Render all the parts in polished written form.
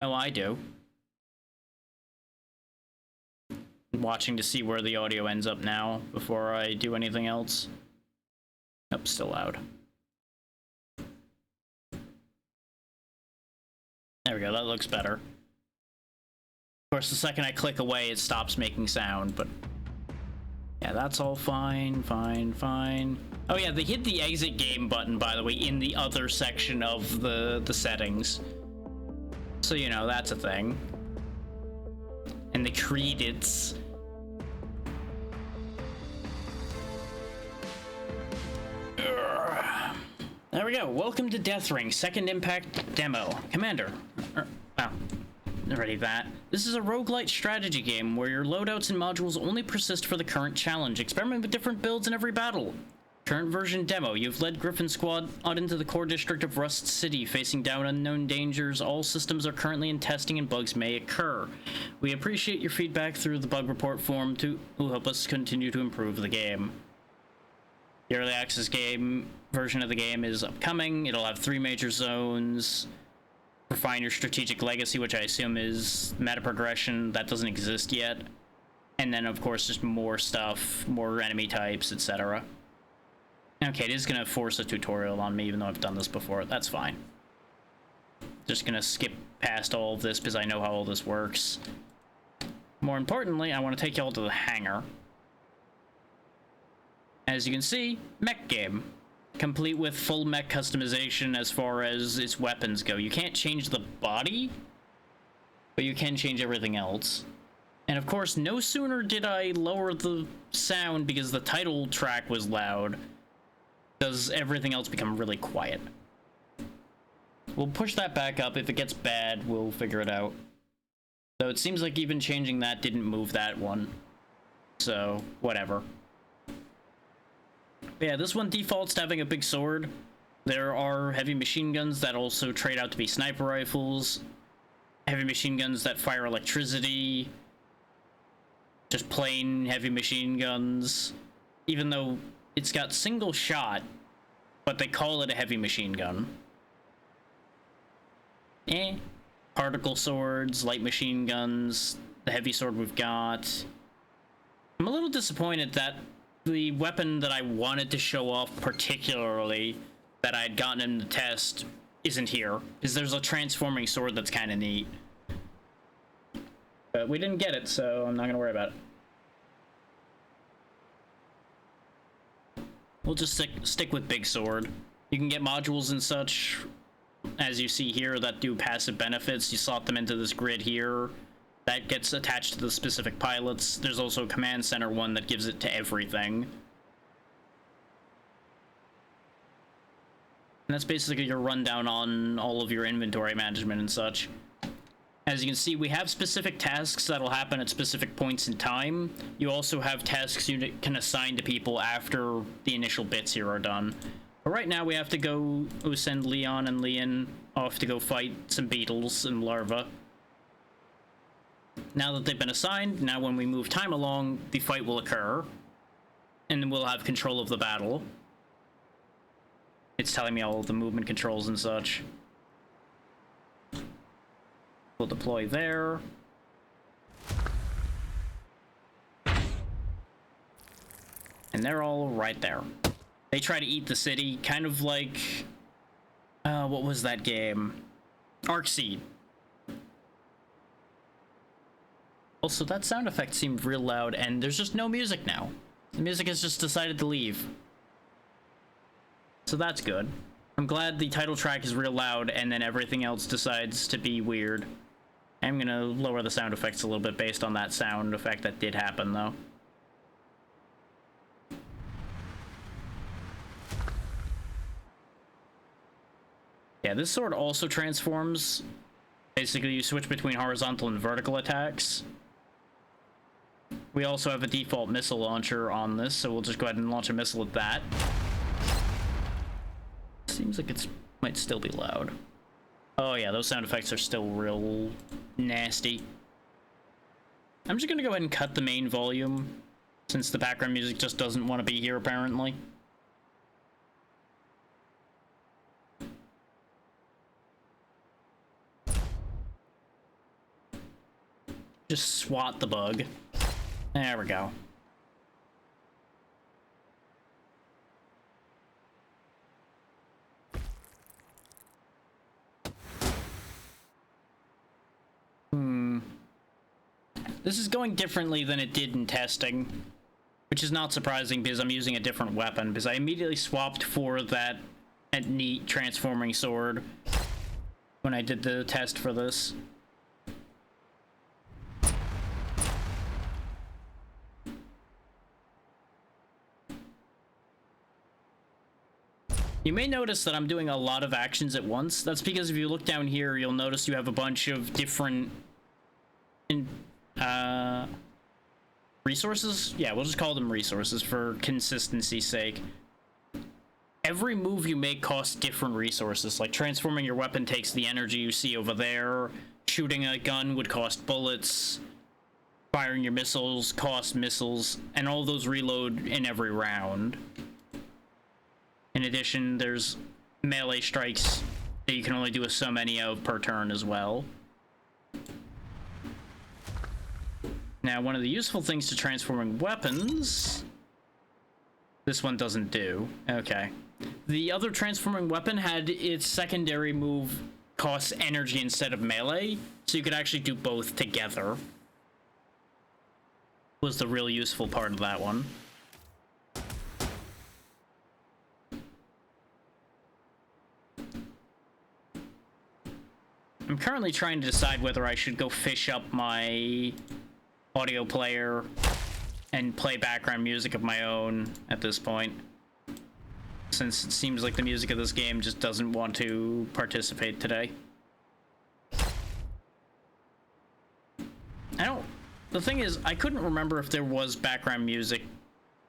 Oh, I do. I'm watching to see where the audio ends up now before I do anything else. Nope, still loud. There we go, that looks better. Of course, the second I click away, it stops making sound, but... yeah, that's all fine, fine, fine. Oh yeah, they hit the exit game button, by the way, in the other section of the settings. So, you know, that's a thing. And the credits. There we go. Welcome to Deathring, Second Impact Demo. Commander. Wow. Already that. This is a roguelite strategy game where your loadouts and modules only persist for the current challenge. Experiment with different builds in every battle. Current version demo. You've led Griffin Squad out into the core district of Rust City, facing down unknown dangers. All systems are currently in testing and bugs may occur. We appreciate your feedback through the bug report form to help us continue to improve the game. The early access game version of the game is upcoming. It'll have 3 major zones. Refine your strategic legacy, which I assume is meta progression. That doesn't exist yet. And then, of course, just more stuff, more enemy types, etc. Okay, it is going to force a tutorial on me, even though I've done this before. That's fine. Just going to skip past all of this because I know how all this works. More importantly, I want to take y'all to the hangar. As you can see, mech game. Complete with full mech customization as far as its weapons go. You can't change the body, but you can change everything else. And of course, no sooner did I lower the sound because the title track was loud, does everything else become really quiet. We'll push that back up. If it gets bad, we'll figure it out. So it seems like even changing that didn't move that one. So, whatever. But yeah, this one defaults to having a big sword. There are heavy machine guns that also trade out to be sniper rifles. Heavy machine guns that fire electricity. Just plain heavy machine guns. Even though it's got single shot, but they call it a heavy machine gun. Particle swords, light machine guns, the heavy sword we've got. I'm a little disappointed that the weapon that I wanted to show off particularly, that I had gotten in the test, isn't here. Because there's a transforming sword that's kind of neat. But we didn't get it, so I'm not going to worry about it. We'll just stick with big sword. You can get modules and such, as you see here, that do passive benefits. You slot them into this grid here. That gets attached to the specific pilots. There's also a command center one that gives it to everything. And that's basically your rundown on all of your inventory management and such. As you can see, we have specific tasks that'll happen at specific points in time. You also have tasks you can assign to people after the initial bits here are done. But right now we have to go send Leon and Leon off to go fight some beetles and larvae. Now that they've been assigned, now when we move time along, the fight will occur. And then we'll have control of the battle. It's telling me all of the movement controls and such. We'll deploy there. And they're all right there. They try to eat the city, kind of like... what was that game? Arcseed. Also, that sound effect seemed real loud, and there's just no music now. The music has just decided to leave. So that's good. I'm glad the title track is real loud, and then everything else decides to be weird. I'm gonna lower the sound effects a little bit based on that sound effect that did happen, though. Yeah, this sword also transforms. Basically, you switch between horizontal and vertical attacks. We also have a default missile launcher on this, so we'll just go ahead and launch a missile at that. Seems like it might still be loud. Oh yeah, those sound effects are still real nasty. I'm just gonna go ahead and cut the main volume, since the background music just doesn't want to be here, apparently. Just swat the bug. There we go. This is going differently than it did in testing, which is not surprising because I'm using a different weapon, because I immediately swapped for that neat transforming sword when I did the test for this. You may notice that I'm doing a lot of actions at once. That's because if you look down here, you'll notice you have a bunch of different resources? Yeah, we'll just call them resources for consistency's sake. Every move you make costs different resources. Like transforming your weapon takes the energy you see over there. Shooting a gun would cost bullets. Firing your missiles costs missiles. And all those reload in every round. In addition, there's melee strikes that you can only do so many of per turn as well. Now, one of the useful things to transforming weapons... This one doesn't do. Okay. The other transforming weapon had its secondary move cost energy instead of melee, so you could actually do both together. Was the real useful part of that one. I'm currently trying to decide whether I should go fish up my audio player and play background music of my own at this point, since it seems like the music of this game just doesn't want to participate today. The thing is, I couldn't remember if there was background music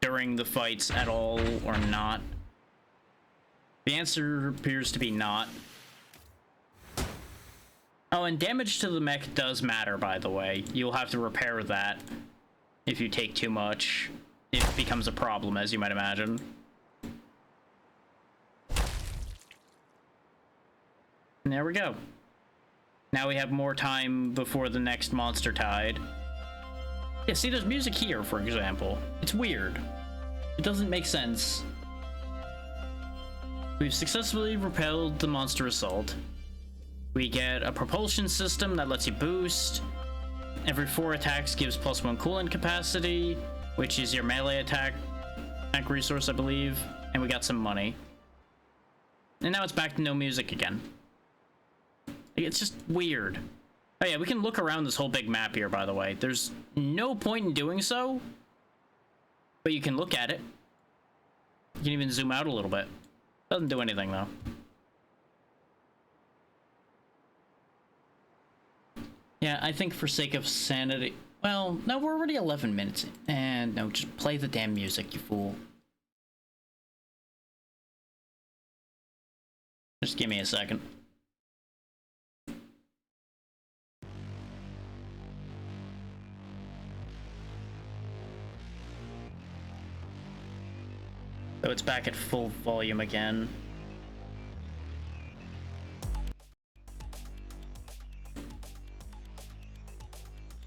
during the fights at all or not. The answer appears to be not. Oh, and damage to the mech does matter, by the way. You'll have to repair that if you take too much. It becomes a problem, as you might imagine. And there we go. Now we have more time before the next monster tide. Yeah, see, there's music here, for example. It's weird. It doesn't make sense. We've successfully repelled the monster assault. We get a propulsion system that lets you boost. Every 4 attacks gives +1 coolant capacity, which is your melee attack resource, I believe. And we got some money. And now it's back to no music again. It's just weird. Oh yeah, we can look around this whole big map here, by the way. There's no point in doing so, but you can look at it. You can even zoom out a little bit. Doesn't do anything, though. Yeah, I think for sake of sanity... Well, no, we're already 11 minutes in. And no, just play the damn music, you fool. Just give me a second. So it's back at full volume again.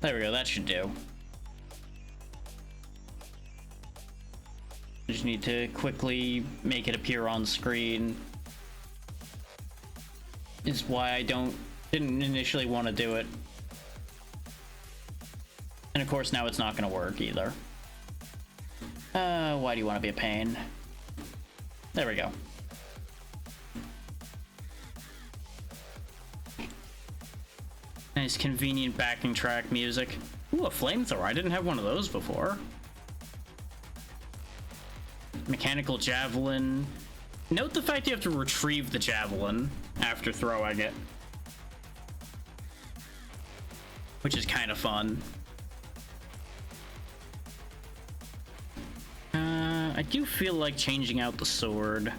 There we go, that should do. Just need to quickly make it appear on screen. Is why I didn't initially want to do it. And of course now it's not going to work either. Why do you want to be a pain? There we go. Nice convenient backing track music. Ooh, a flamethrower. I didn't have one of those before. Mechanical javelin. Note the fact you have to retrieve the javelin after throwing it, which is kind of fun. I do feel like changing out the sword.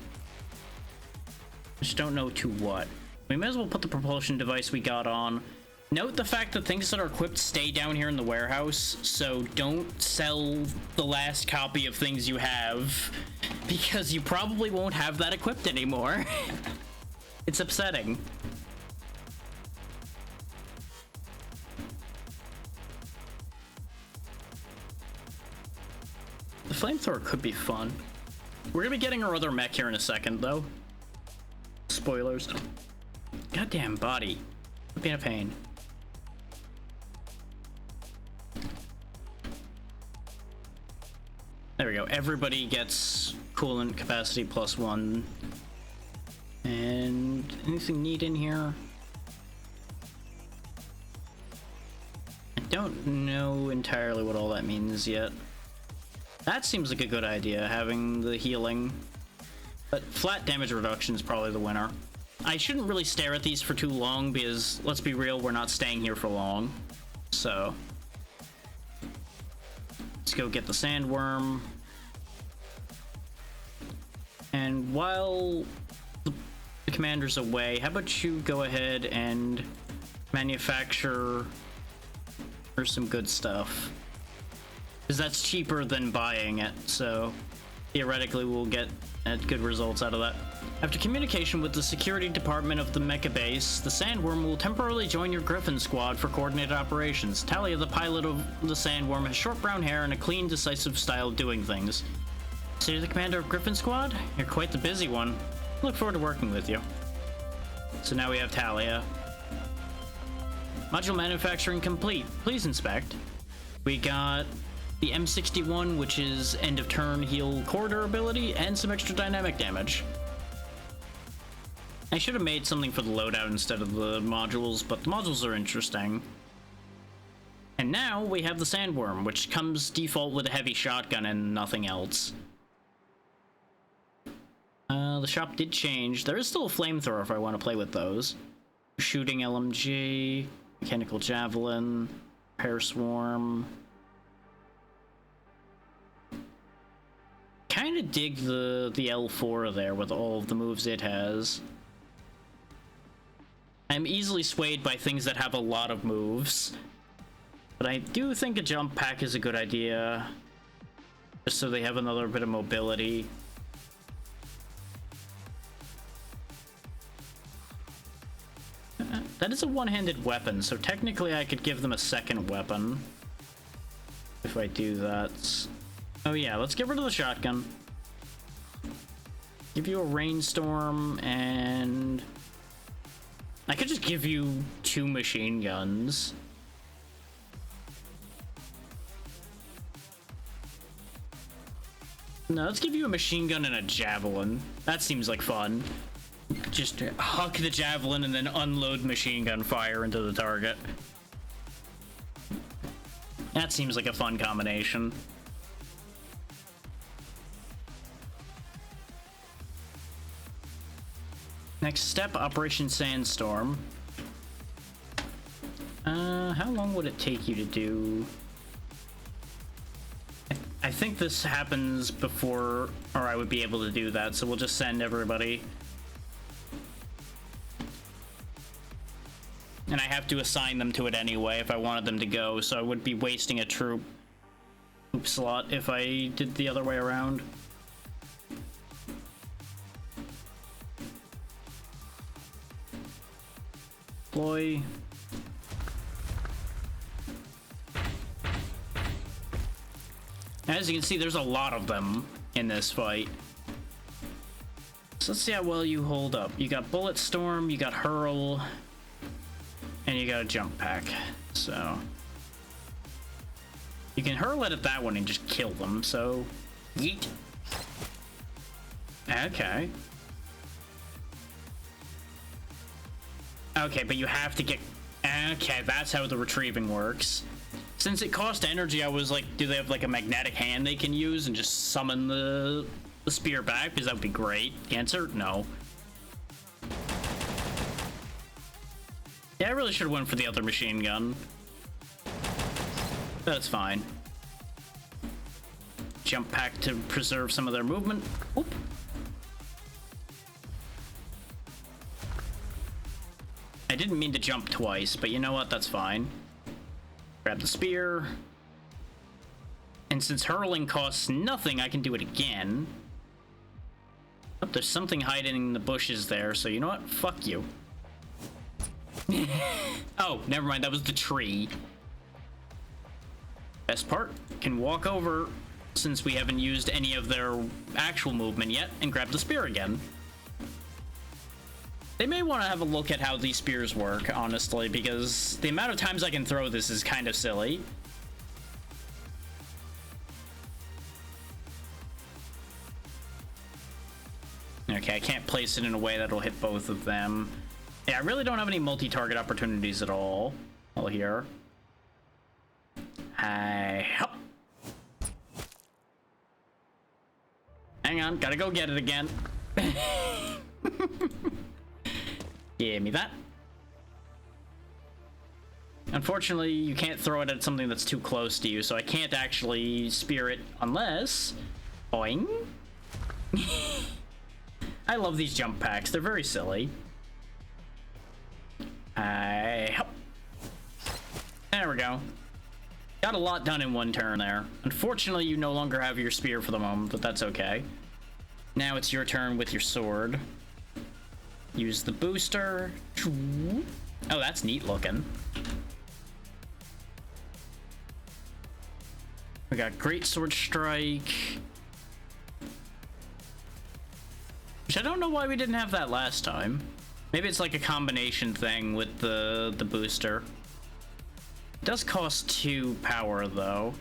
Just don't know to what. We may as well put the propulsion device we got on. Note the fact that things that are equipped stay down here in the warehouse, so don't sell the last copy of things you have, because you probably won't have that equipped anymore. It's upsetting. The flamethrower could be fun. We're gonna be getting our other mech here in a second, though. Spoilers. Goddamn body. Being a pain. There we go. Everybody gets coolant capacity +1. And anything neat in here? I don't know entirely what all that means yet. That seems like a good idea, having the healing. But flat damage reduction is probably the winner. I shouldn't really stare at these for too long because, let's be real, we're not staying here for long. So, let's go get the sandworm. And while the commander's away, how about you go ahead and manufacture some good stuff? Because that's cheaper than buying it, so theoretically we'll get good results out of that. After communication with the security department of the mecha base, the Sandworm will temporarily join your Griffin squad for coordinated operations. Talia, the pilot of the Sandworm, has short brown hair and a clean, decisive style of doing things. So you're the commander of Griffin squad? You're quite the busy one. Look forward to working with you. So now we have Talia. Module manufacturing complete. Please inspect. We got the M61, which is end of turn heal core durability, and some extra dynamic damage. I should have made something for the loadout instead of the modules, but the modules are interesting. And now we have the Sandworm, which comes default with a heavy shotgun and nothing else. The shop did change. There is still a flamethrower if I want to play with those. Shooting LMG, mechanical javelin, repair swarm. Kind of dig the L4 there with all of the moves it has. I'm easily swayed by things that have a lot of moves, but I do think a jump pack is a good idea, just so they have another bit of mobility. That is a one-handed weapon, so technically I could give them a second weapon if I do that. Oh yeah, let's get rid of the shotgun. Give you a rainstorm, and I could just give you 2 machine guns. No, let's give you a machine gun and a javelin. That seems like fun. Just huck the javelin and then unload machine gun fire into the target. That seems like a fun combination. Next step, Operation Sandstorm. How long would it take you to do? I think this happens before, or I would be able to do that, so we'll just send everybody. And I have to assign them to it anyway if I wanted them to go, so I would be wasting a troop slot if I did the other way around. Deploy. As you can see, there's a lot of them in this fight. So let's see how well you hold up. You got Bullet Storm, you got Hurl, and you got a Jump Pack. So you can hurl it at that one and just kill them, so yeet. Okay. Okay, but you have to get... Okay, that's how the retrieving works. Since it cost energy, I was like, do they have like a magnetic hand they can use and just summon the spear back? Because that would be great. Answer, no. Yeah, I really should have went for the other machine gun. That's fine. Jump pack to preserve some of their movement. Oop. I didn't mean to jump twice, but you know what? That's fine. Grab the spear. And since hurling costs nothing, I can do it again. Oh, there's something hiding in the bushes there, so you know what? Fuck you. Oh, never mind. That was the tree. Best part, can walk over since we haven't used any of their actual movement yet, and grab the spear again. They may want to have a look at how these spears work, honestly, because the amount of times I can throw this is kind of silly. Okay, I can't place it in a way that'll hit both of them. Yeah, I really don't have any multi-target opportunities at all. All here. Hi. Hop. Hang on, gotta go get it again. Give me that. Unfortunately, you can't throw it at something that's too close to you, so I can't actually spear it unless... Boing. I love these jump packs. They're very silly. Hop. There we go. Got a lot done in one turn there. Unfortunately, you no longer have your spear for the moment, but that's okay. Now it's your turn with your sword. Use the booster. Oh, that's neat looking. We got Great Sword Strike. Which I don't know why we didn't have that last time. Maybe it's like a combination thing with the booster. It does cost 2 power though.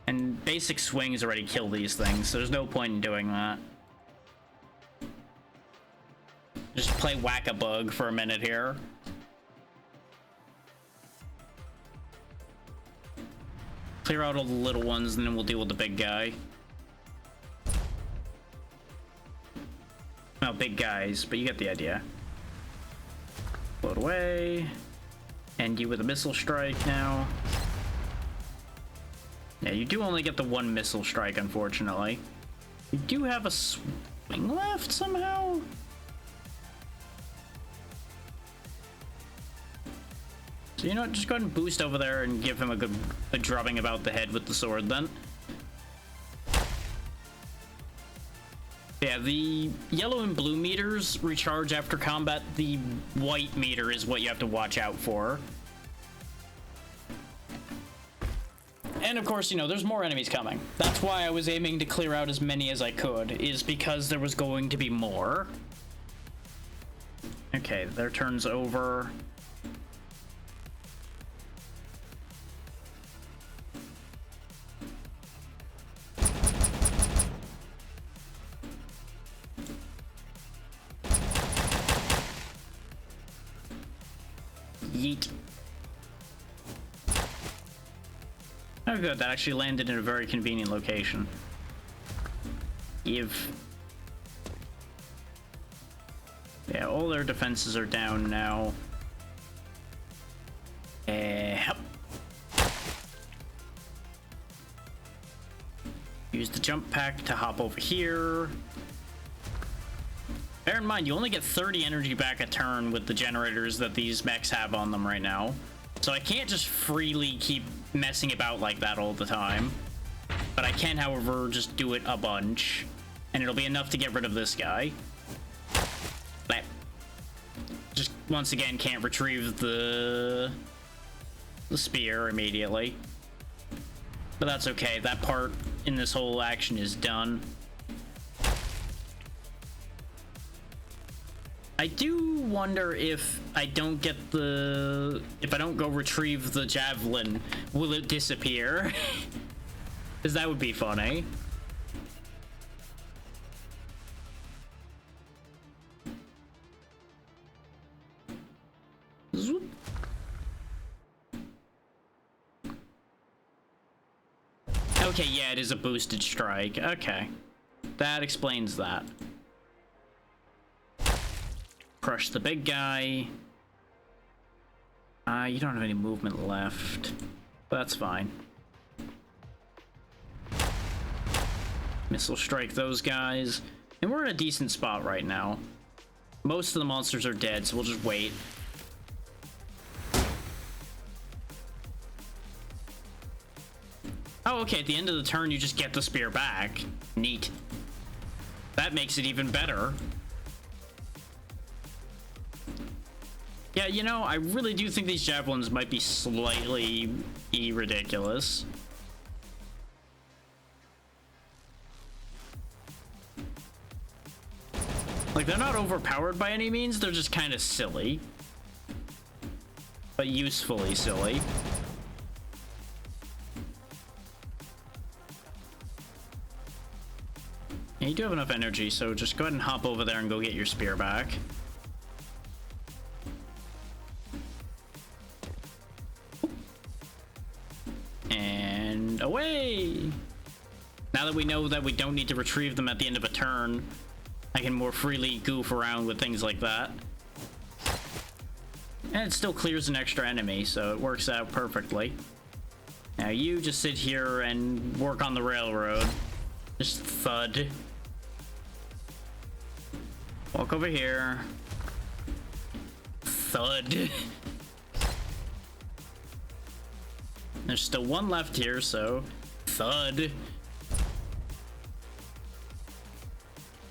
And basic swings already kill these things, so there's no point in doing that. Just play Whack-a-Bug for a minute here. Clear out all the little ones and then we'll deal with the big guy. Well, big guys, but you get the idea. Float away. End you with a missile strike now. Yeah, you do only get the 1 missile strike, unfortunately. You do have a swing left somehow? So you know what, just go ahead and boost over there and give him a good drubbing about the head with the sword then. Yeah, the yellow and blue meters recharge after combat. The white meter is what you have to watch out for. And of course, you know, there's more enemies coming. That's why I was aiming to clear out as many as I could, is because there was going to be more. Okay, their turn's over. Yeet. Oh good, that actually landed in a very convenient location. Yeah, all their defenses are down now. Hop. Use the jump pack to hop over here. Bear in mind, you only get 30 energy back a turn with the generators that these mechs have on them right now. So I can't just freely keep messing about like that all the time. But I can, however, just do it a bunch. And it'll be enough to get rid of this guy. But just, once again, can't retrieve the spear immediately. But that's okay. That part in this whole action is done. I do wonder if I don't get if I don't go retrieve the javelin, will it disappear? Because that would be funny. Zoop. Okay, yeah, it is a boosted strike. Okay. That explains that. Crush the big guy. You don't have any movement left. That's fine. Missile strike those guys. And we're in a decent spot right now. Most of the monsters are dead, so we'll just wait. Oh, okay, at the end of the turn, you just get the spear back. Neat. That makes it even better. Yeah, you know, I really do think these javelins might be slightly ridiculous. Like, they're not overpowered by any means, they're just kind of silly. But usefully silly. Yeah, you do have enough energy, so just go ahead and hop over there and go get your spear back. And away! Now that we know that we don't need to retrieve them at the end of a turn, I can more freely goof around with things like that. And it still clears an extra enemy, so it works out perfectly. Now you just sit here and work on the railroad. Just thud. Walk over here. Thud. There's still one left here, so thud.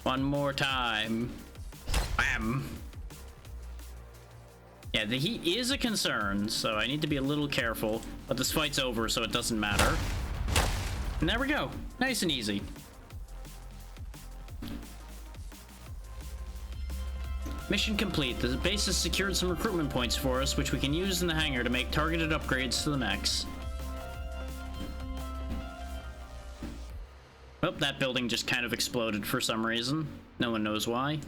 One more time. Bam. Yeah, the heat is a concern, so I need to be a little careful. But this fight's over, so it doesn't matter. And there we go. Nice and easy. Mission complete. The base has secured some recruitment points for us, which we can use in the hangar to make targeted upgrades to the mechs. Oh, that building just kind of exploded for some reason. No one knows why.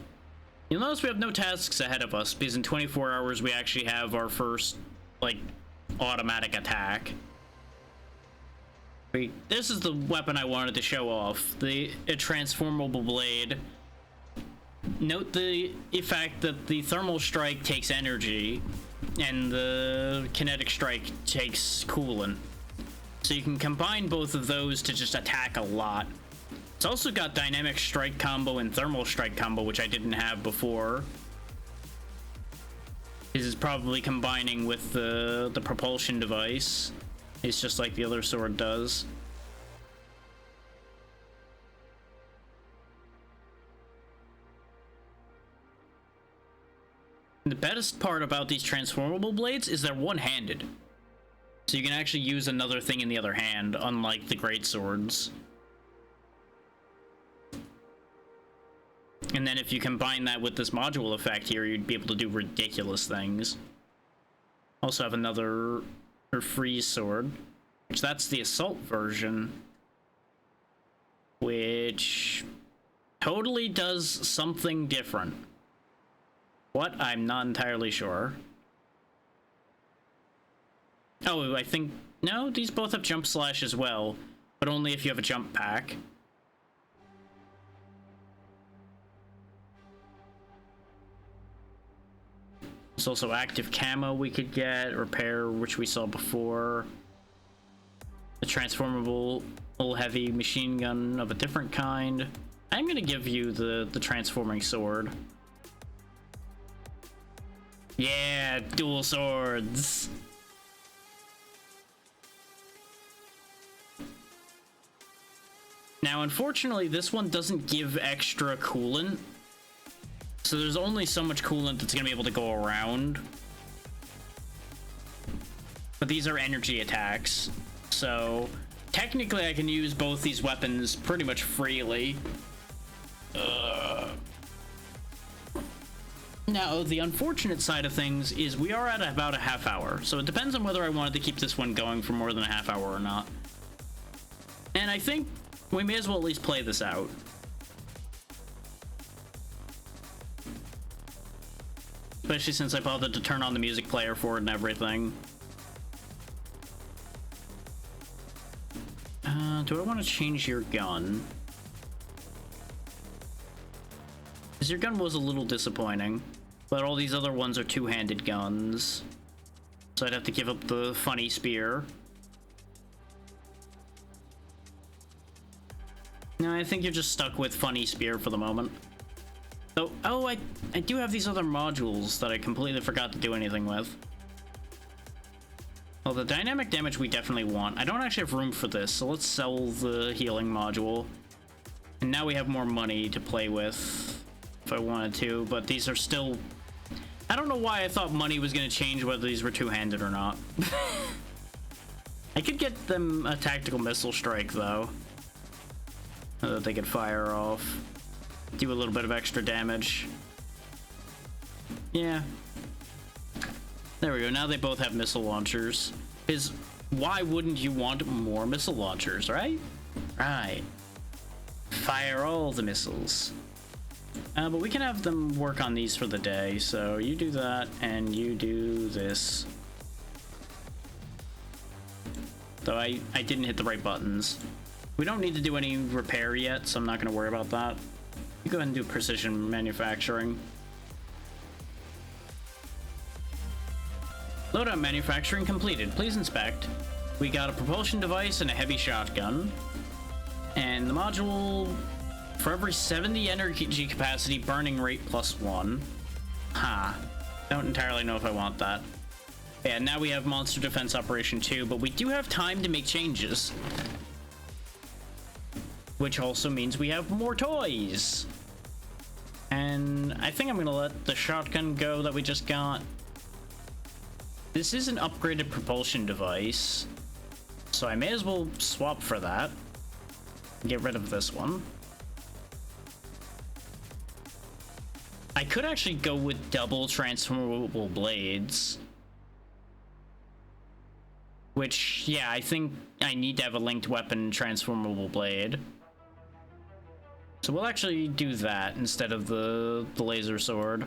You'll notice we have no tasks ahead of us, because in 24 hours we actually have our first, like, automatic attack. This is the weapon I wanted to show off. A transformable blade. Note the fact that the thermal strike takes energy, and the kinetic strike takes coolant. So you can combine both of those to just attack a lot. It's also got dynamic strike combo and thermal strike combo, which I didn't have before. This is probably combining with the propulsion device. It's just like the other sword does. The best part about these transformable blades is they're one-handed. So you can actually use another thing in the other hand, unlike the great swords. And then if you combine that with this module effect here, you'd be able to do ridiculous things. Also have another freeze sword, which that's the assault version, which totally does something different. What? I'm not entirely sure. Oh, I think... No, these both have jump slash as well, but only if you have a jump pack. There's also active camo we could get, repair, which we saw before. The transformable heavy machine gun of a different kind. I'm gonna give you the transforming sword. Yeah, dual swords. Now, unfortunately, this one doesn't give extra coolant. So there's only so much coolant that's gonna be able to go around. But these are energy attacks. So technically I can use both these weapons pretty much freely. Now, the unfortunate side of things is we are at about a half hour. So it depends on whether I wanted to keep this one going for more than a half hour or not. And I think we may as well at least play this out. Especially since I bothered to turn on the music player for it and everything. Do I want to change your gun? Because your gun was a little disappointing. But all these other ones are two-handed guns. So I'd have to give up the funny spear. No, I think you're just stuck with funny spear for the moment. Oh, I do have these other modules that I completely forgot to do anything with. Well, the dynamic damage we definitely want. I don't actually have room for this, so let's sell the healing module. And now we have more money to play with if I wanted to, but these are still... I don't know why I thought money was going to change whether these were two-handed or not. I could get them a tactical missile strike, though, so that they could fire off. do a little bit of extra damage. Yeah. There we go. Now they both have missile launchers. Because why wouldn't you want more missile launchers, right? Right. Fire all the missiles. But we can have them work on these for the day. So you do that, and you do this. Though I didn't hit the right buttons. We don't need to do any repair yet, so I'm not going to worry about that. You go ahead and do precision manufacturing. Loadout manufacturing completed. Please inspect. We got a propulsion device and a heavy shotgun. And the module, for every 70 energy capacity, burning rate +1. Ha. Don't entirely know if I want that. Yeah, now we have Monster Defense Operation 2, but we do have time to make changes. Which also means we have more toys. And I think I'm gonna let the shotgun go that we just got. This is an upgraded propulsion device, so I may as well swap for that. Get rid of this one. I could actually go with double transformable blades. Which, yeah, I think I need to have a linked weapon transformable blade. So we'll actually do that instead of the laser sword.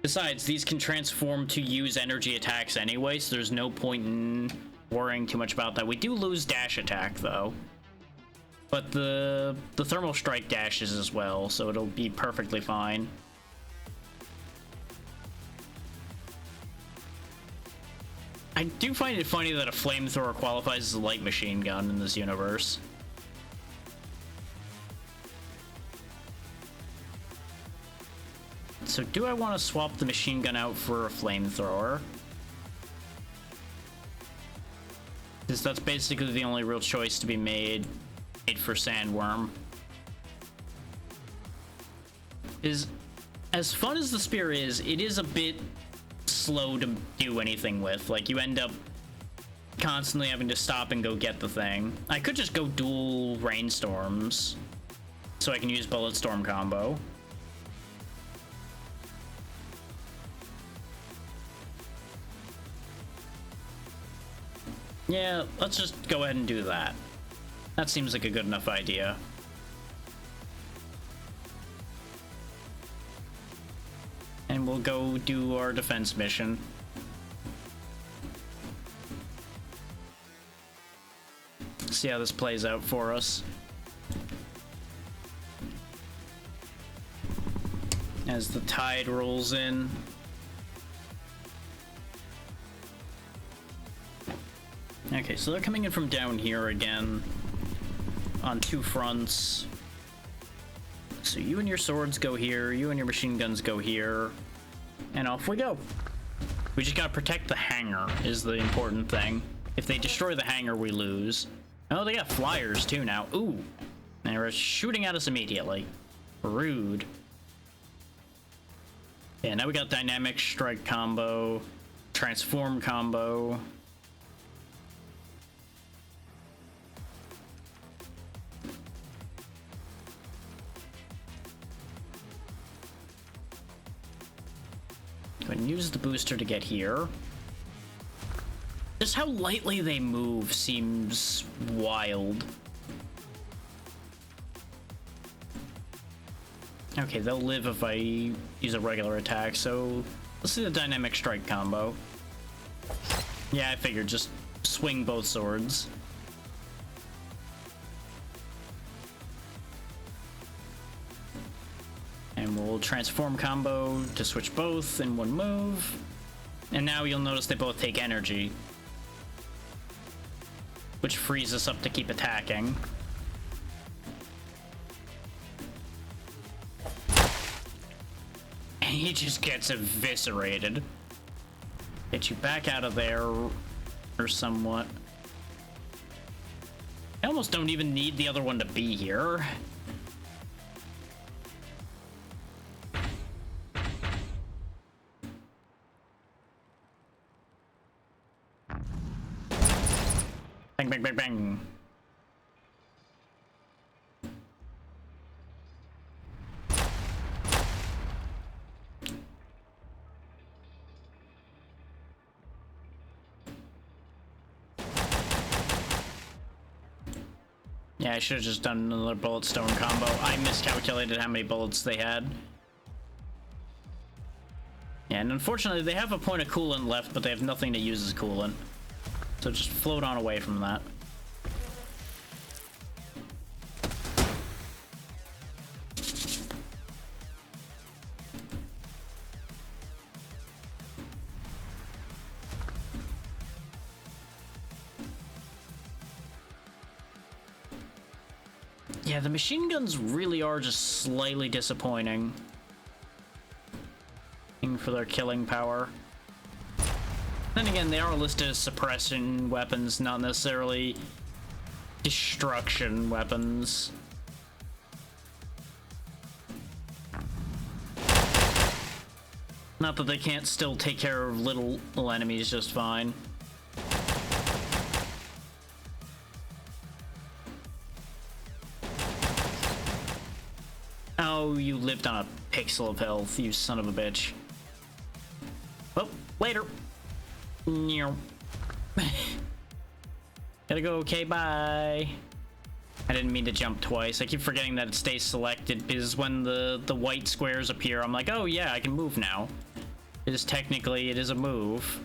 Besides, these can transform to use energy attacks anyway, so there's no point in worrying too much about that. We do lose dash attack, though. But the thermal strike dashes as well, so it'll be perfectly fine. I do find it funny that a flamethrower qualifies as a light machine gun in this universe. So do I want to swap the machine gun out for a flamethrower? Because that's basically the only real choice to be made for Sandworm. As fun as the spear is, it is a bit slow to do anything with. Like, you end up constantly having to stop and go get the thing. I could just go dual rainstorms so I can use Bulletstorm combo. Yeah, let's just go ahead and do that. That seems like a good enough idea. And we'll go do our defense mission. See how this plays out for us. As the tide rolls in. Okay, so they're coming in from down here again on two fronts. So you and your swords go here, you and your machine guns go here, and off we go. We just gotta protect the hangar is the important thing. If they destroy the hangar, we lose. Oh, they got flyers too now. Ooh, and they're shooting at us immediately. Rude. Yeah, now we got dynamic strike combo, transform combo. And use the booster to get here. Just how lightly they move seems wild. Okay, they'll live if I use a regular attack, so let's do the dynamic strike combo. Yeah, I figured, just swing both swords. And we'll transform combo to switch both in one move. And now you'll notice they both take energy, which frees us up to keep attacking. And he just gets eviscerated. Get you back out of there, or somewhat. I almost don't even need the other one to be here. Bang, bang, bang, bang. Yeah, I should have just done another bullet stone combo. I miscalculated how many bullets they had. Yeah, and unfortunately, they have a point of coolant left, but they have nothing to use as coolant. So just float on away from that. Yeah, the machine guns really are just slightly disappointing for their killing power. Then again, they are listed as suppression weapons, not necessarily destruction weapons. Not that they can't still take care of little enemies just fine. Oh, you lived on a pixel of health, you son of a bitch. Well, later. Gotta go, okay, bye. I didn't mean to jump twice. I keep forgetting that it stays selected because when the white squares appear, I'm like, oh yeah, I can move now. It is technically, it is a move.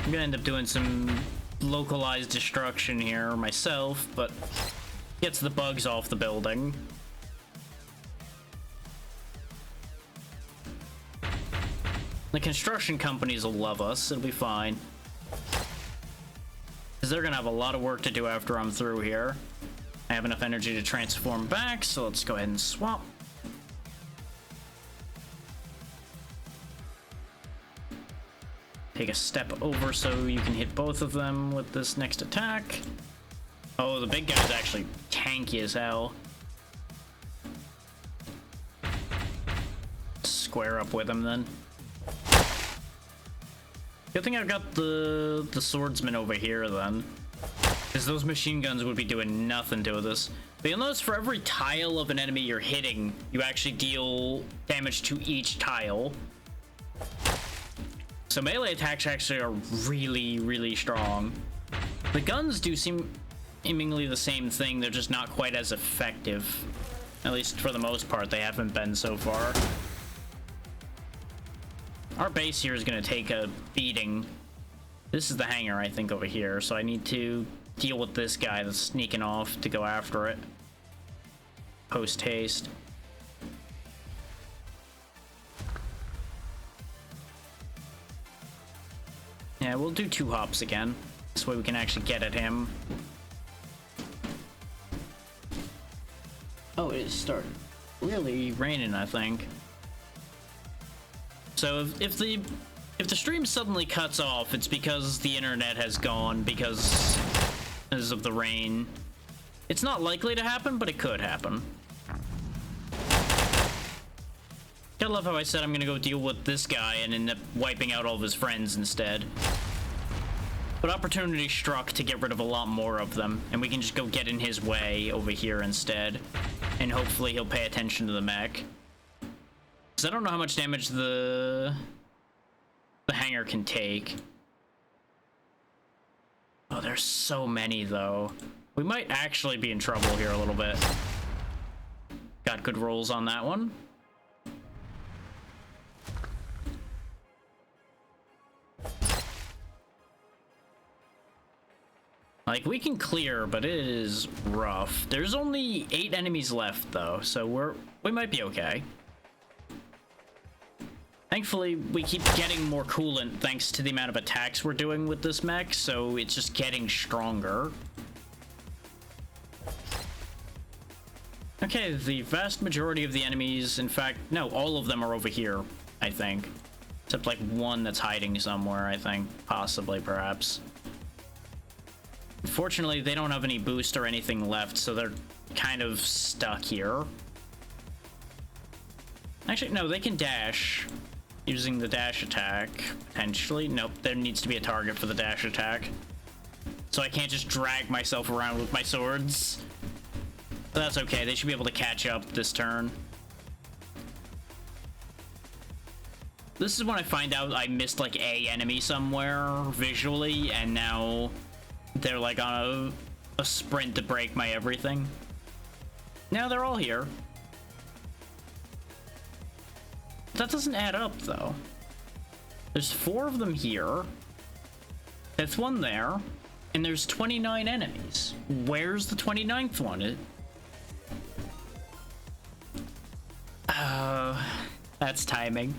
I'm gonna end up doing some localized destruction here myself, but gets the bugs off the building. The construction companies will love us, it'll be fine. Because they're gonna have a lot of work to do after I'm through here. I have enough energy to transform back, so let's go ahead and swap. Take a step over so you can hit both of them with this next attack. Oh, the big guy's actually tanky as hell. Square up with him then. Good thing I've got the swordsman over here then. Because those machine guns would be doing nothing to this. But you'll notice for every tile of an enemy you're hitting, you actually deal damage to each tile. So melee attacks actually are really, really strong. The guns do seem seemingly the same thing, they're just not quite as effective. At least for the most part, they haven't been so far. Our base here is going to take a beating. This is the hangar, I think, over here, so I need to deal with this guy that's sneaking off to go after it. Post haste. Yeah, we'll do 2 hops again. This way we can actually get at him. Oh, it is starting really raining, I think. So if the stream suddenly cuts off, it's because the internet has gone because of the rain. It's not likely to happen, but it could happen. I love how I said I'm gonna go deal with this guy and end up wiping out all of his friends instead. But opportunity struck to get rid of a lot more of them, and we can just go get in his way over here instead. And hopefully he'll pay attention to the mech. Because I don't know how much damage the hangar can take. Oh, there's so many though. We might actually be in trouble here a little bit. Got good rolls on that one. Like, we can clear, but it is rough. There's only 8 enemies left, though, so we might be okay. Thankfully, we keep getting more coolant thanks to the amount of attacks we're doing with this mech, so it's just getting stronger. Okay, the vast majority of the enemies, in fact, no, all of them are over here, I think. Except, like, one that's hiding somewhere, I think. Possibly, perhaps. Unfortunately, they don't have any boost or anything left, so they're kind of stuck here. Actually, no, they can dash. using the dash attack, potentially. Nope, there needs to be a target for the dash attack. So I can't just drag myself around with my swords. But that's okay, they should be able to catch up this turn. This is when I find out I missed like a enemy somewhere visually, and now they're like on a sprint to break my everything. Now they're all here. That doesn't add up though. There's 4 of them here. That's 1 there. And there's 29 enemies. Where's the 29th one? That's timing.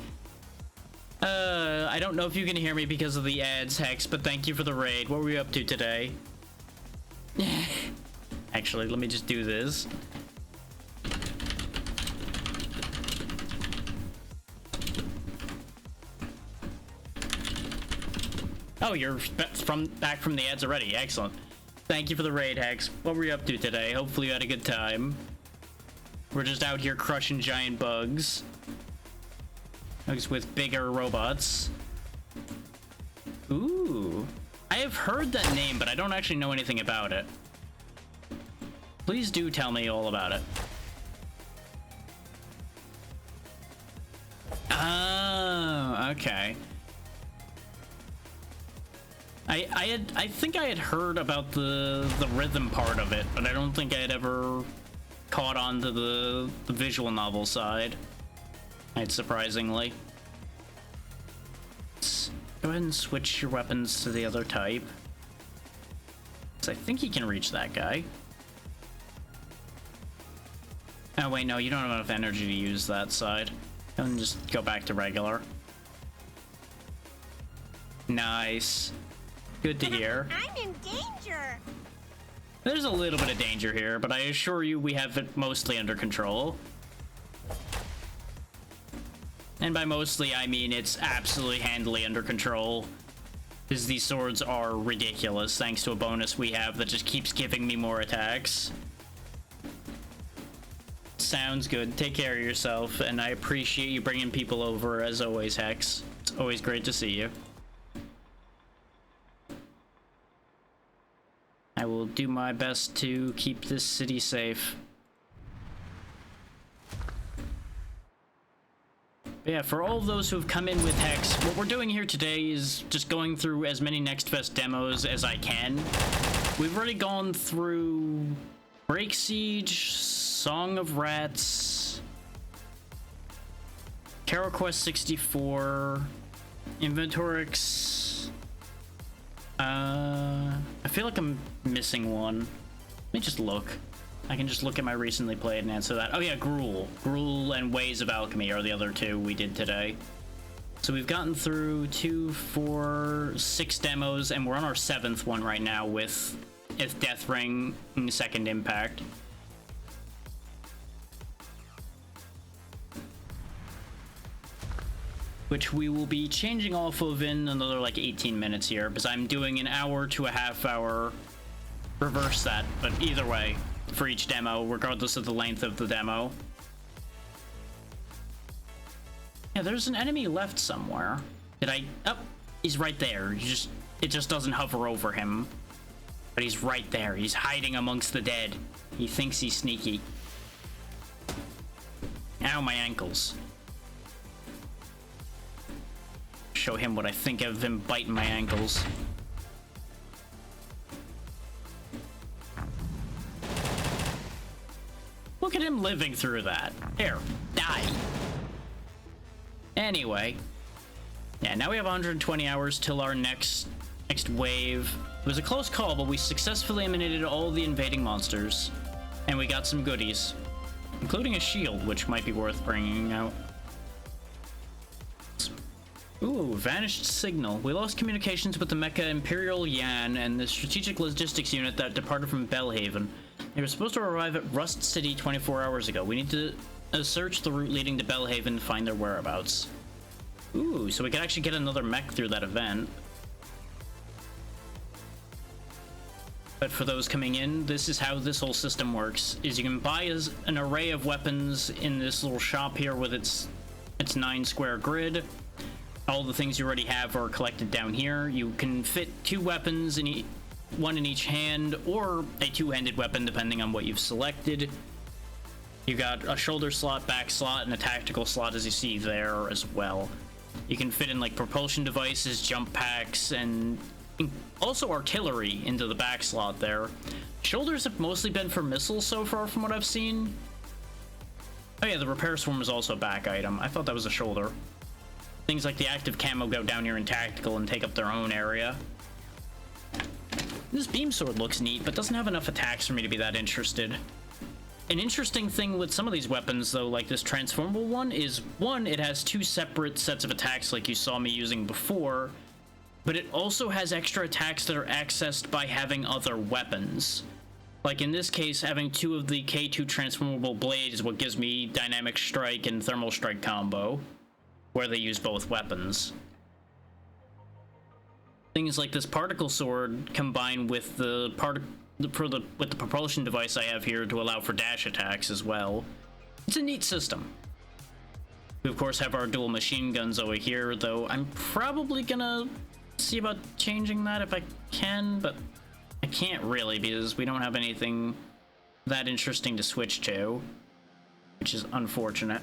I don't know if you can hear me because of the ads, Hex, but thank you for the raid. What were we up to today? Actually, let me just do this. Oh, you're back from the ads already. Excellent. Thank you for the raid, Hex. What were you up to today? Hopefully you had a good time. We're just out here crushing giant bugs. With bigger robots. Ooh. I have heard that name, but I don't actually know anything about it. Please do tell me all about it. Oh, okay. I think I had heard about the rhythm part of it, but I don't think I had ever caught on to the visual novel side. Surprisingly. Let's go ahead and switch your weapons to the other type. So I think he can reach that guy. Oh wait, no, you don't have enough energy to use that side. And just go back to regular. Nice. Good to hear. I'm in danger. There's a little bit of danger here, but I assure you we have it mostly under control. And by mostly, I mean it's absolutely handily under control. Because these swords are ridiculous, thanks to a bonus we have that just keeps giving me more attacks. Sounds good. Take care of yourself, and I appreciate you bringing people over as always, Hex. It's always great to see you. I will do my best to keep this city safe. But yeah, for all of those who have come in with Hex, what we're doing here today is just going through as many Next Fest demos as I can. We've already gone through Break Siege, Song of Rats, Carol Quest 64, Inventorix. I feel like I'm missing one. Let me just look. I can just look at my recently played and answer that. Oh yeah, Gruul. Gruul and Ways of Alchemy are the other 2 we did today. So we've gotten through 2, 4, 6 demos, and we're on our 7th one right now with Deathring Second Impact. Which we will be changing off of in another like 18 minutes here, because I'm doing an hour to a half hour reverse that, but either way, for each demo, regardless of the length of the demo. Yeah, there's an enemy left somewhere. Did I? Oh, he's right there. It just doesn't hover over him. But he's right there. He's hiding amongst the dead. He thinks he's sneaky. Ow, my ankles. Show him what I think of him biting my ankles. Look at him living through that. Here, die. Anyway. Yeah, now we have 120 hours till our next wave. It was a close call, but we successfully eliminated all the invading monsters. And we got some goodies. Including a shield, which might be worth bringing out. Ooh, vanished signal. We lost communications with the Mecha Imperial Yan and the strategic logistics unit that departed from Bellhaven. They were supposed to arrive at Rust City 24 hours ago. We need to search the route leading to Bellhaven to find their whereabouts. Ooh, so we could actually get another mech through that event. But for those coming in, this is how this whole system works, is you can buy an array of weapons in this little shop here with its 9 square grid. all the things you already have are collected down here. You can fit 2 weapons in one in each hand, or a 2-handed weapon depending on what you've selected. You got a shoulder slot, back slot, and a tactical slot, as you see there as well. You can fit in like propulsion devices, jump packs, and also artillery into the back slot there. Shoulders have mostly been for missiles so far from what I've seen. Oh yeah, the repair swarm is also a back item. I thought that was a shoulder. Things like the active camo go down here in tactical and take up their own area. This beam sword looks neat, but doesn't have enough attacks for me to be that interested. An interesting thing with some of these weapons, though, like this transformable one, is one, it has 2 separate sets of attacks like you saw me using before, but it also has extra attacks that are accessed by having other weapons. Like in this case, having 2 of the K2 transformable blades is what gives me dynamic strike and thermal strike combo, where they use both weapons. Things like this particle sword combined with the propulsion device I have here to allow for dash attacks as well. It's a neat system. We of course have our dual machine guns over here, though I'm probably gonna see about changing that if I can, but I can't really because we don't have anything that interesting to switch to, which is unfortunate.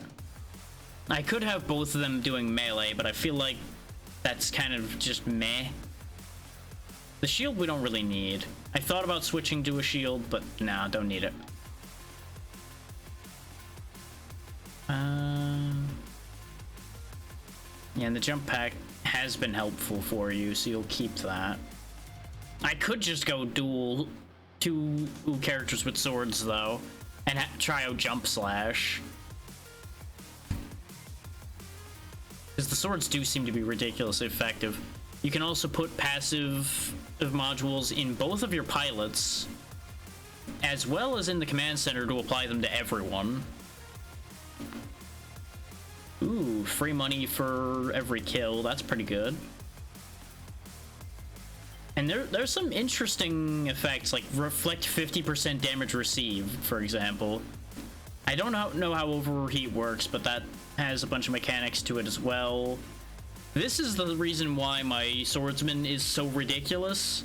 I could have both of them doing melee, but I feel like that's kind of just meh. The shield we don't really need. I thought about switching to a shield, but nah, don't need it. Yeah, and the jump pack has been helpful for you, so you'll keep that. I could just go dual 2 characters with swords, though, and try out Jump Slash. Because the swords do seem to be ridiculously effective. You can also put passive modules in both of your pilots, as well as in the command center to apply them to everyone. Ooh, free money for every kill. That's pretty good. And there's some interesting effects, like reflect 50% damage received, for example. I don't know how overheat works, but that has a bunch of mechanics to it as well. This is the reason why my swordsman is so ridiculous,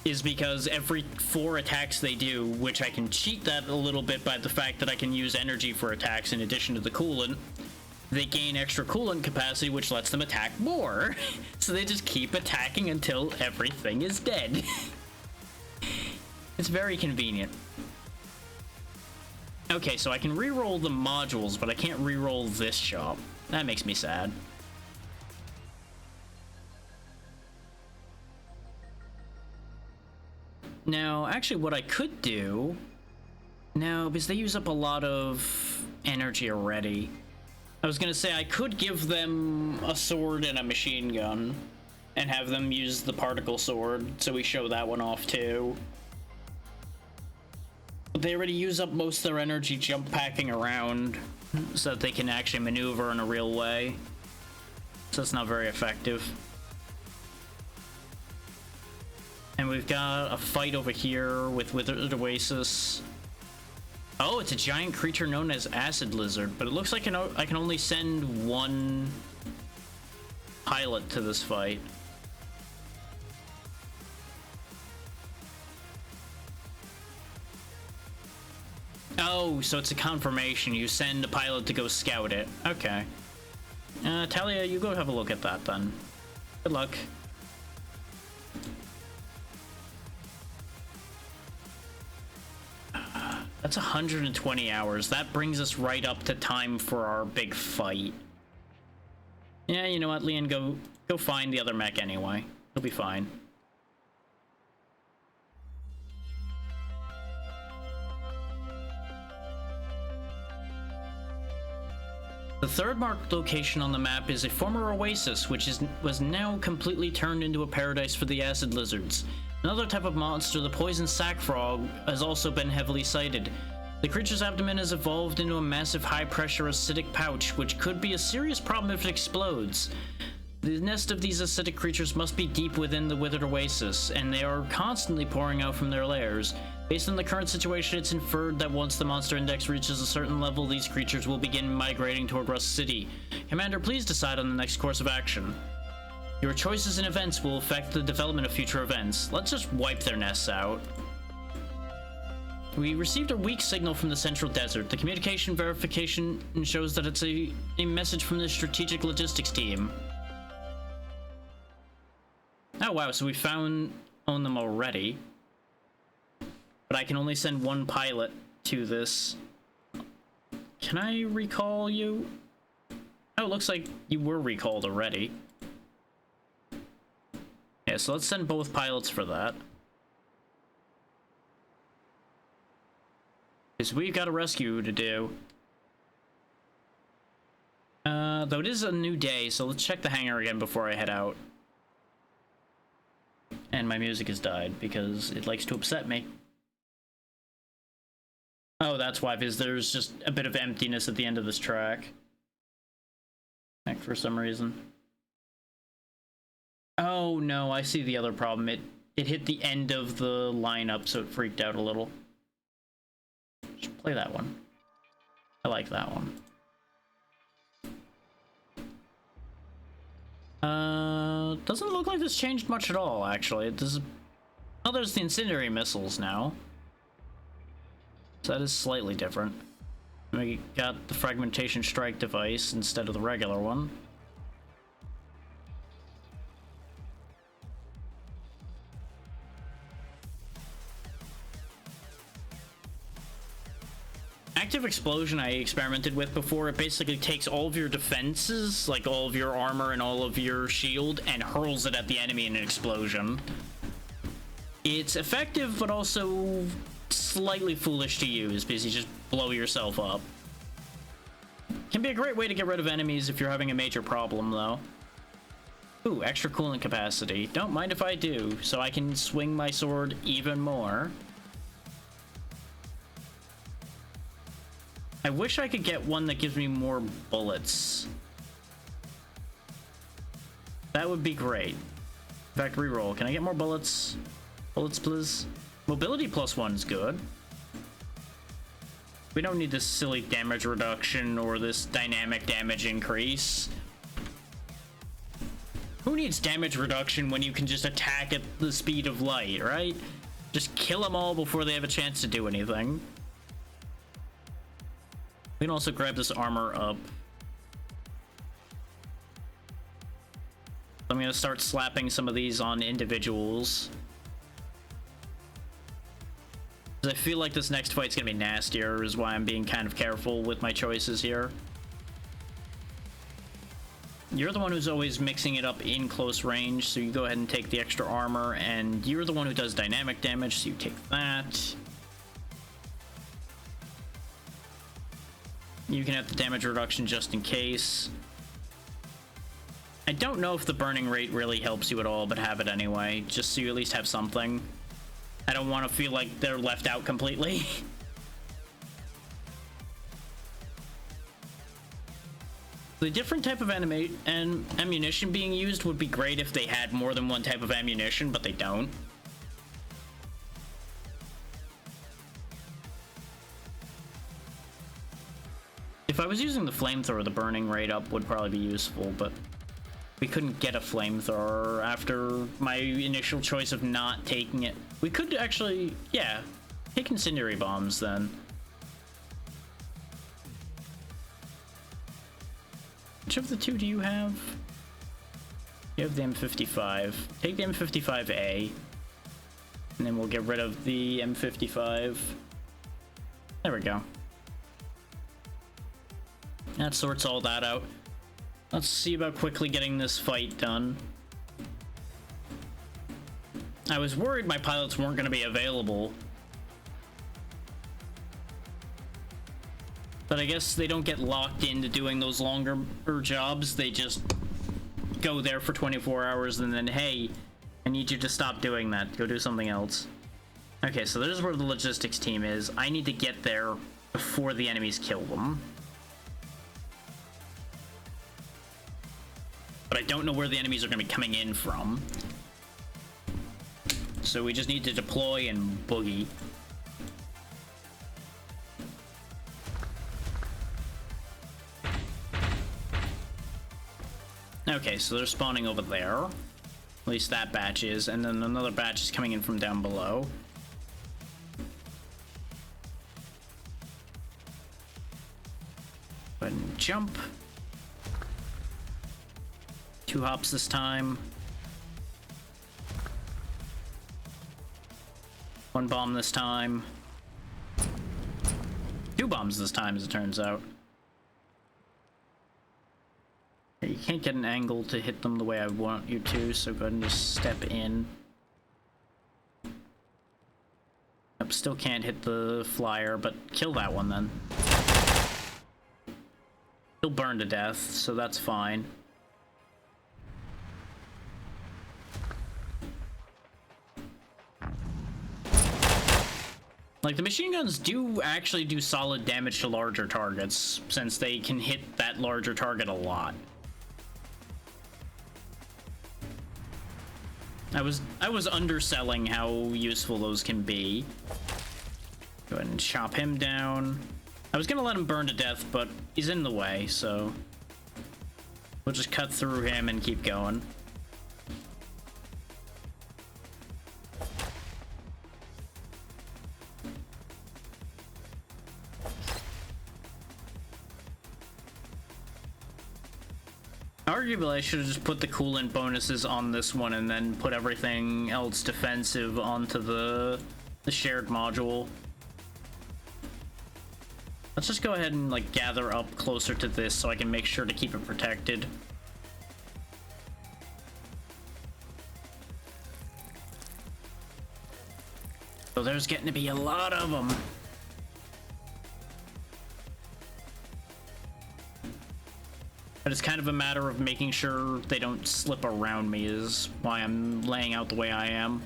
is because every 4 attacks they do, which I can cheat that a little bit by the fact that I can use energy for attacks in addition to the coolant, they gain extra coolant capacity, which lets them attack more. So they just keep attacking until everything is dead. It's very convenient. Okay, so I can reroll the modules, but I can't reroll this shop. That makes me sad. Now, actually, what I could do... No, because they use up a lot of energy already. I was gonna say, I could give them a sword and a machine gun, and have them use the particle sword, so we show that one off too. But they already use up most of their energy jump packing around, so that they can actually maneuver in a real way. So it's not very effective. And we've got a fight over here with Withered Oasis. Oh, it's a giant creature known as Acid Lizard, but it looks like I can only send 1 pilot to this fight. Oh, so it's a confirmation. You send a pilot to go scout it. Okay. Talia, you go have a look at that then. Good luck. That's 120 hours. That brings us right up to time for our big fight. Yeah, you know what, Leon, go find the other mech anyway. He'll be fine. The third marked location on the map is a former oasis, which was now completely turned into a paradise for the acid lizards. Another type of monster, the poison sack frog, has also been heavily cited. The creature's abdomen has evolved into a massive high-pressure acidic pouch, which could be a serious problem if it explodes. The nest of these acidic creatures must be deep within the Withered Oasis, and they are constantly pouring out from their lairs. Based on the current situation, it's inferred that once the monster index reaches a certain level, these creatures will begin migrating toward Rust City. Commander, please decide on the next course of action. Your choices and events will affect the development of future events. Let's just wipe their nests out. We received a weak signal from the Central Desert. The communication verification shows that it's a message from the Strategic Logistics team. Oh wow, so we own them already. But I can only send one pilot to this. Can I recall you? Oh, it looks like you were recalled already. Yeah, so let's send both pilots for that. Because we've got a rescue to do. Though it is a new day, so let's check the hangar again before I head out. And my music has died because it likes to upset me. Oh, that's why, because there's just a bit of emptiness at the end of this track. Like, for some reason. Oh no, I see the other problem. It hit the end of the lineup, so it freaked out a little. Just play that one. I like that one. Doesn't look like this changed much at all, actually. It does. Oh, there's the incendiary missiles now. So that is slightly different. We got the fragmentation strike device instead of the regular one. Active explosion I experimented with before. It basically takes all of your defenses, like all of your armor and all of your shield, and hurls it at the enemy in an explosion. It's effective, but also slightly foolish to use because you just blow yourself up. Can be a great way to get rid of enemies if you're having a major problem, though. Ooh, extra coolant capacity. Don't mind if I do, so I can swing my sword even more. I wish I could get one that gives me more bullets. That would be great. In fact, reroll. Can I get more bullets? Bullets, please. Mobility +1 is good. We don't need this silly damage reduction or this dynamic damage increase. Who needs damage reduction when you can just attack at the speed of light, right? Just kill them all before they have a chance to do anything. We can also grab this armor up. I'm gonna start slapping some of these on individuals. I feel like this next fight's gonna be nastier, is why I'm being kind of careful with my choices here. You're the one who's always mixing it up in close range, so you go ahead and take the extra armor, and you're the one who does dynamic damage, so you take that. You can have the damage reduction just in case. I don't know if the burning rate really helps you at all, but have it anyway, just so you at least have something. I don't want to feel like they're left out completely. The different type of ammunition being used would be great if they had more than one type of ammunition, but they don't. If I was using the flamethrower, the burning rate up would probably be useful, but we couldn't get a flamethrower after my initial choice of not taking it. We could actually, yeah, take incendiary bombs then. Which of the two do you have? You have the M55. Take the M55A, and then we'll get rid of the M55. There we go. That sorts all that out. Let's see about quickly getting this fight done. I was worried my pilots weren't going to be available. But I guess they don't get locked into doing those longer jobs. They just go there for 24 hours and then, hey, I need you to stop doing that. Go do something else. Okay, so there's where the logistics team is. I need to get there before the enemies kill them. But I don't know where the enemies are going to be coming in from. So we just need to deploy and boogie. Okay, so they're spawning over there. At least that batch is, and then another batch is coming in from down below. Go ahead and jump. 2 hops this time. 1 bomb this time. 2 bombs this time, as it turns out. You can't get an angle to hit them the way I want you to, so go ahead and just step in. Yep, still can't hit the flyer, but kill that one then. He'll burn to death, so that's fine. Like, the machine guns do actually do solid damage to larger targets, since they can hit that larger target a lot. I was underselling how useful those can be. Go ahead and chop him down. I was gonna let him burn to death, but he's in the way, so we'll just cut through him and keep going. Arguably, I should have just put the coolant bonuses on this one and then put everything else defensive onto the shared module. Let's just go ahead and, like, gather up closer to this so I can make sure to keep it protected. So there's getting to be a lot of them. But it's kind of a matter of making sure they don't slip around me is why I'm laying out the way I am.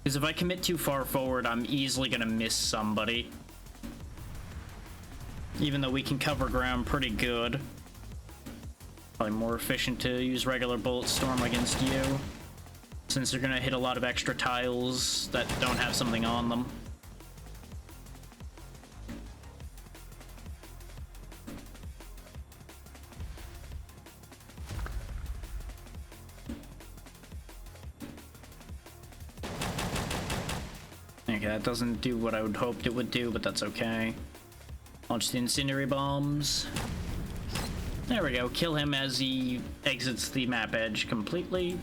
Because if I commit too far forward, I'm easily gonna miss somebody. Even though we can cover ground pretty good. Probably more efficient to use regular Bullet Storm against you, since you're gonna hit a lot of extra tiles that don't have something on them. Okay, that doesn't do what I would hoped it would do, but that's okay. Launch the incendiary bombs. There we go. Kill him as he exits the map edge completely.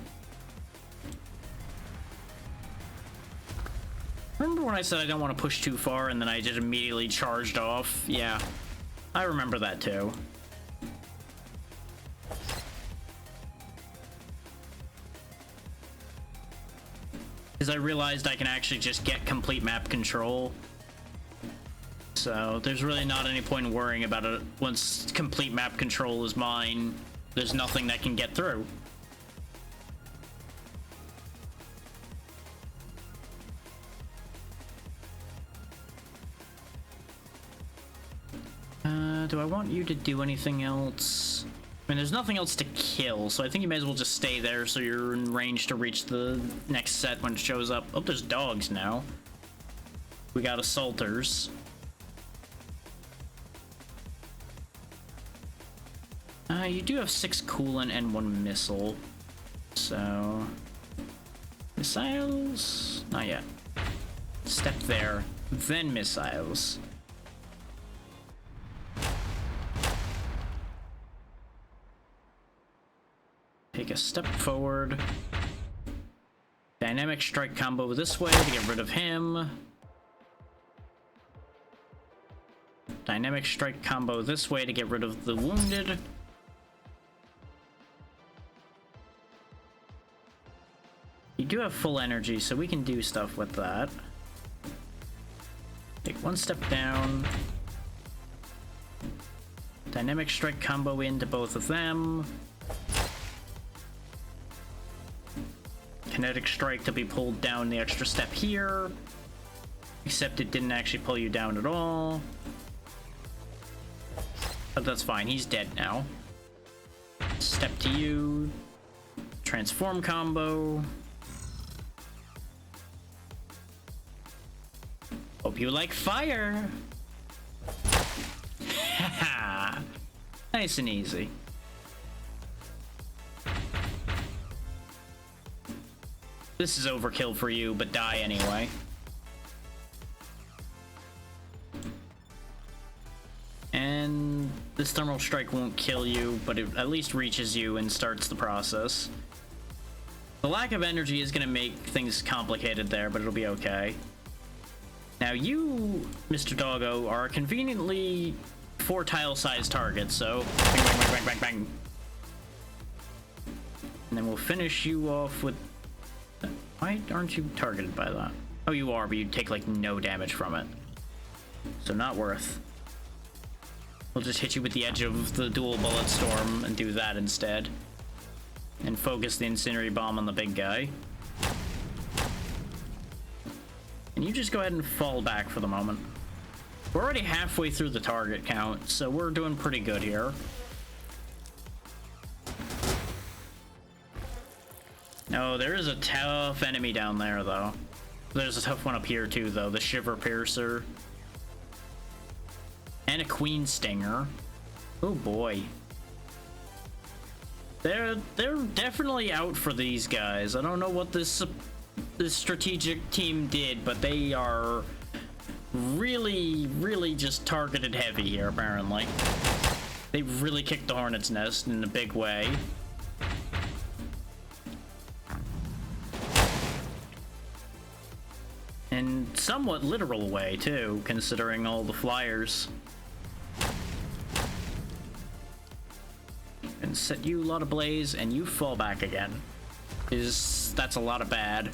Remember when I said I don't want to push too far and then I just immediately charged off? Yeah, I remember that too. Because I realized I can actually just get complete map control. So there's really not any point in worrying about it. Once complete map control is mine, there's nothing that can get through. Do I want you to do anything else? I mean, there's nothing else to kill, so I think you may as well just stay there so you're in range to reach the next set when it shows up. Oh, there's dogs now. We got assaulters. You do have 6 coolant and 1 missile. So... missiles? Not yet. Step there, then missiles. Take a step forward. Dynamic strike combo this way to get rid of him. Dynamic strike combo this way to get rid of the wounded. You do have full energy, so we can do stuff with that. Take 1 step down. Dynamic strike combo into both of them. Kinetic strike to be pulled down the extra step here. Except it didn't actually pull you down at all. But that's fine, he's dead now. Step to you. Transform combo. Hope you like fire. Nice and easy. This is overkill for you, but die anyway. And this thermal strike won't kill you, but it at least reaches you and starts the process. The lack of energy is going to make things complicated there, but it'll be okay. Now you, Mr. Doggo, are conveniently 4 tile-sized targets, so bang, bang, bang, bang, bang, bang. And then we'll finish you off with... Why aren't you targeted by that? Oh, you are, but you take, like, no damage from it. So not worth. We'll just hit you with the edge of the dual bullet storm and do that instead. And focus the incendiary bomb on the big guy. And you just go ahead and fall back for the moment. We're already halfway through the target count, so we're doing pretty good here. No, there is a tough enemy down there, though. There's a tough one up here, too, though. The Shiver Piercer. And a Queen Stinger. Oh, boy. They're definitely out for these guys. I don't know what this strategic team did, but they are really just targeted heavy here, apparently. They really kicked the Hornet's Nest in a big way. In somewhat literal way, too, considering all the flyers. And set you a lot of blaze, and you fall back again. That's a lot of bad.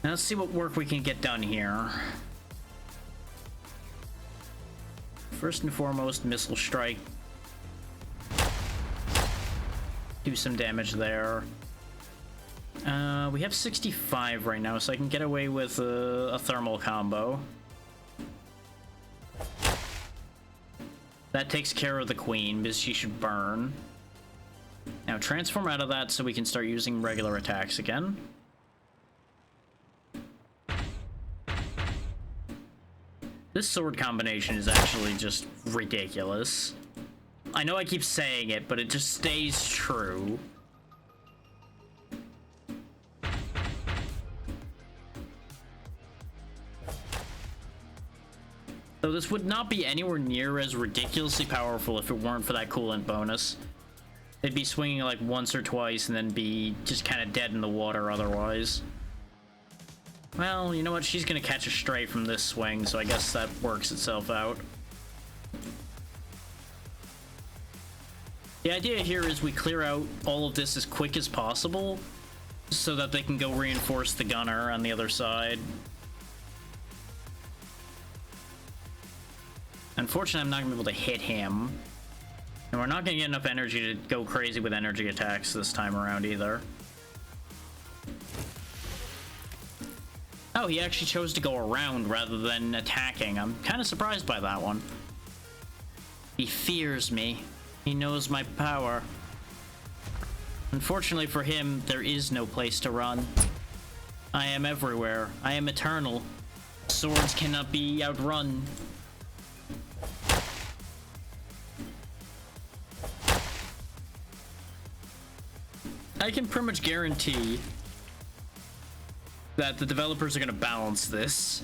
Now let's see what work we can get done here. First and foremost, Missile Strike. Do some damage there. We have 65 right now, so I can get away with a thermal combo. That takes care of the queen, because she should burn. Now transform out of that so we can start using regular attacks again. This sword combination is actually just ridiculous. I know I keep saying it, but it just stays true. Though this would not be anywhere near as ridiculously powerful if it weren't for that coolant bonus. They'd be swinging like once or twice and then be just kind of dead in the water otherwise. Well, you know what? She's gonna catch a stray from this swing, so I guess that works itself out. The idea here is we clear out all of this as quick as possible so that they can go reinforce the gunner on the other side. Unfortunately, I'm not gonna be able to hit him. And we're not gonna get enough energy to go crazy with energy attacks this time around either. Oh, he actually chose to go around rather than attacking. I'm kind of surprised by that one. He fears me. He knows my power. Unfortunately for him, there is no place to run. I am everywhere. I am eternal. Swords cannot be outrun. I can pretty much guarantee that the developers are going to balance this.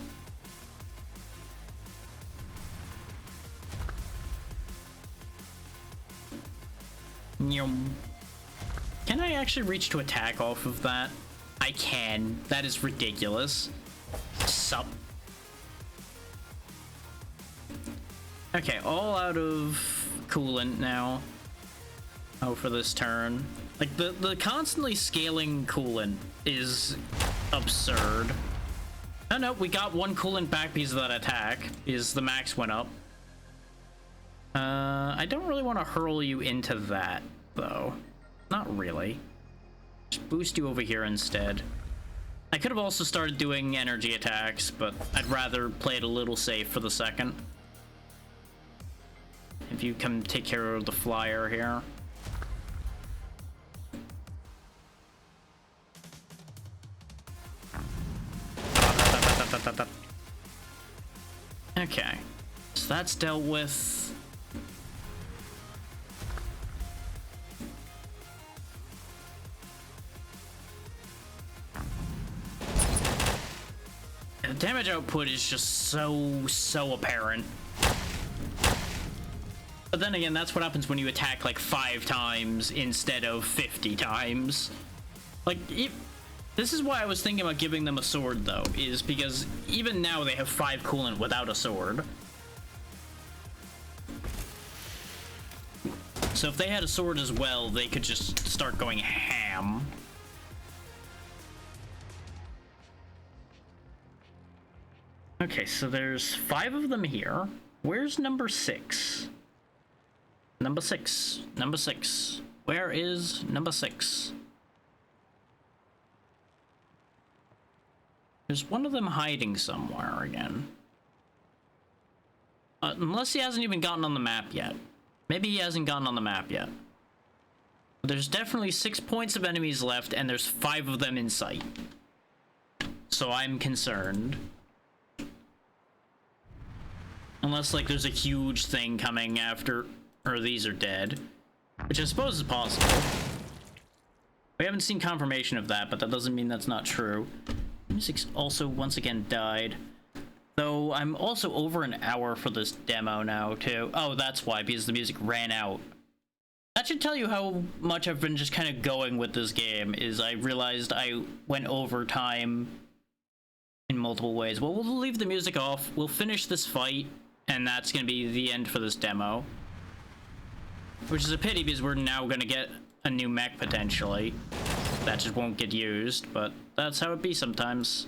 Can I actually reach to attack off of that? I can. That is ridiculous. Sup. Okay, all out of coolant now. Oh, for this turn. Like, the constantly scaling coolant is absurd. Oh no, we got one coolant back because of that attack, because the max went up. I don't really want to hurl you into that, though. Not really. Just boost you over here instead. I could have also started doing energy attacks, but I'd rather play it a little safe for the second. If you come take care of the flyer here. Okay, so that's dealt with. damage output is just so apparent. But then again, that's what happens when you attack like 5 times instead of 50 times. Like, this is why I was thinking about giving them a sword, though, is because even now they have 5 coolant without a sword. So if they had a sword as well, they could just start going ham. Okay, so there's 5 of them here. Where's number 6? Number 6. Number 6. Where is number 6? There's one of them hiding somewhere again. Unless he hasn't even gotten on the map yet. Maybe he hasn't gotten on the map yet. There's definitely 6 points of enemies left, and there's 5 of them in sight. So I'm concerned. Unless, like, there's a huge thing coming after, or these are dead. Which I suppose is possible. We haven't seen confirmation of that, but that doesn't mean that's not true. Music's also once again died. Though I'm also over an hour for this demo now, too. Oh, that's why, because the music ran out. That should tell you how much I've been just kind of going with this game, is I realized I went over time in multiple ways. Well, we'll leave the music off, we'll finish this fight, and that's going to be the end for this demo. Which is a pity, because we're now going to get a new mech, potentially. That just won't get used, but that's how it be sometimes.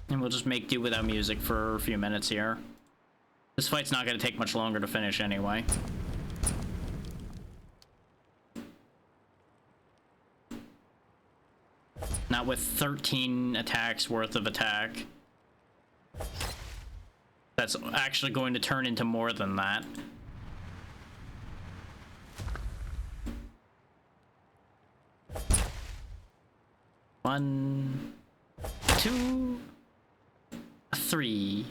And we'll just make do without music for a few minutes here. This fight's not going to take much longer to finish anyway. Not with 13 attacks worth of attack. That's actually going to turn into more than that. One, 2, 3,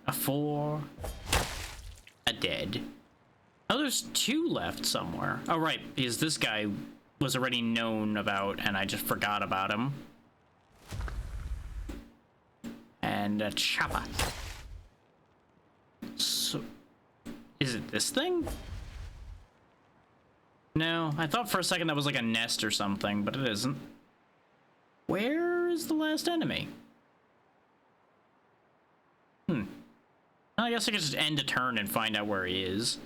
a 4, a dead. Oh, there's 2 left somewhere. Oh, right, because this guy was already known about, and I just forgot about him. And a chopper. So, is it this thing? No, I thought for a second that was like a nest or something, but it isn't. Where is the last enemy? I guess I could just end a turn and find out where he is.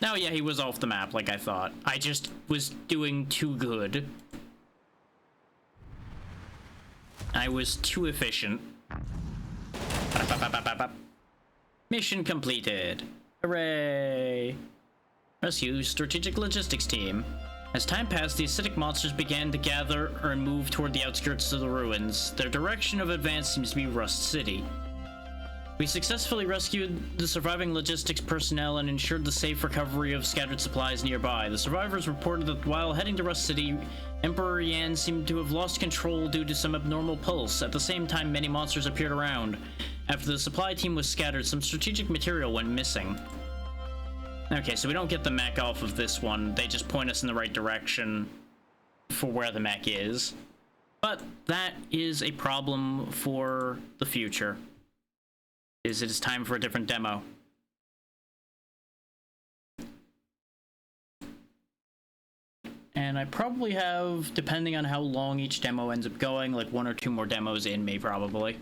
Oh yeah, he was off the map like I thought. I just was doing too good. I was too efficient. Mission completed. Hooray! Rescue Strategic Logistics Team. As time passed, the acidic monsters began to gather or move toward the outskirts of the ruins. Their direction of advance seems to be Rust City. We successfully rescued the surviving logistics personnel and ensured the safe recovery of scattered supplies nearby. The survivors reported that while heading to Rust City, Emperor Yan seemed to have lost control due to some abnormal pulse. At the same time, many monsters appeared around. After the supply team was scattered, some strategic material went missing. Okay, so we don't get the mech off of this one. They just point us in the right direction for where the mech is. But that is a problem for the future. It is time for a different demo. And I probably have, depending on how long each demo ends up going, like 1 or 2 more demos in me, probably.